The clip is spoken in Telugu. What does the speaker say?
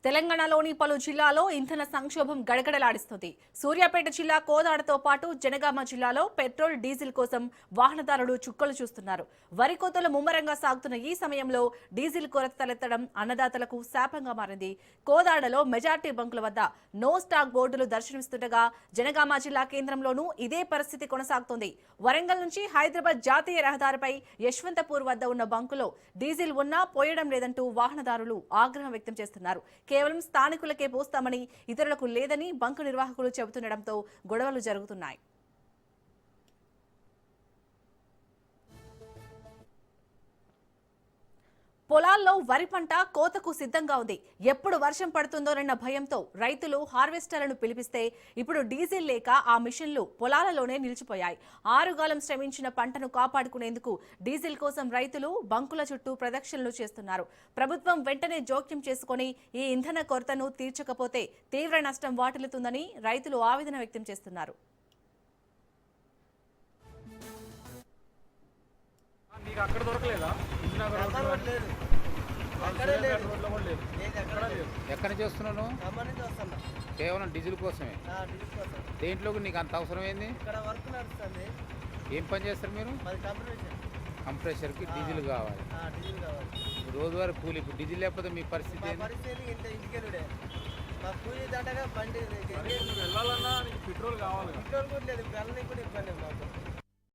తెలంగాణలోని పలు జిల్లాలో ఇంధన సంక్షోభం గడగడలాడిస్తుంది. సూర్యాపేట జిల్లా కోదాడతో పాటు జనగామ జిల్లాలో పెట్రోల్, డీజిల్ కోసం వాహనదారులు చుక్కలు చూస్తున్నారు. వరి కోతలు ముమ్మరంగా సాగుతున్న ఈ సమయంలో డీజిల్ కొరత తలెత్తడం అన్నదాతలకు శాపంగా మారింది. కోదాడలో మెజార్టీ బంకుల వద్ద నో స్టాక్ బోర్డులు దర్శనమిస్తుండగా జనగామ జిల్లా కేంద్రంలోనూ ఇదే పరిస్థితి కొనసాగుతోంది. వరంగల్ నుంచి హైదరాబాద్ జాతీయ రహదారిపై యశ్వంతపూర్ వద్ద ఉన్న బంకులో డీజిల్ ఉన్నా పోయడం లేదంటూ వాహనదారులు ఆగ్రహం వ్యక్తం చేస్తున్నారు. కేవలం స్థానికులకే పోస్తామని ఇతరులకు లేదని బంకు నిర్వాహకులు చెబుతుండటంతో గొడవలు జరుగుతున్నాయి. పొలాల్లో వరి పంట కోతకు సిద్ధంగా ఉంది. ఎప్పుడు వర్షం పడుతుందోనన్న భయంతో రైతులు హార్వెస్టర్లను పిలిపిస్తే ఇప్పుడు డీజిల్ లేక ఆ మిషన్లు పొలాలలోనే నిలిచిపోయాయి. ఆరుగాలం శ్రమించిన పంటను కాపాడుకునేందుకు డీజిల్ కోసం రైతులు బంకుల చుట్టూ ప్రదక్షిణలు చేస్తున్నారు. ప్రభుత్వం వెంటనే జోక్యం చేసుకుని ఈ ఇంధన కొరతను తీర్చకపోతే తీవ్ర నష్టం వాటిల్లుతుందని రైతులు ఆవేదన వ్యక్తం చేస్తున్నారు. అక్కడ దొరకలేదా? ఎక్కడి నుంచి వస్తున్నాను? కేవలం డీజిల్ కోసమే. దేంట్లోకి నీకు అంత అవసరం ఏంది? ఏం పని చేస్తారు మీరు? కంప్రెషర్కి డీజిల్ కావాలి. రోజువారీ కూలి. ఇప్పుడు డీజిల్ లేకపోతే మీ పరిస్థితి వెళ్ళాలన్నా పెట్రోల్ కావాలి.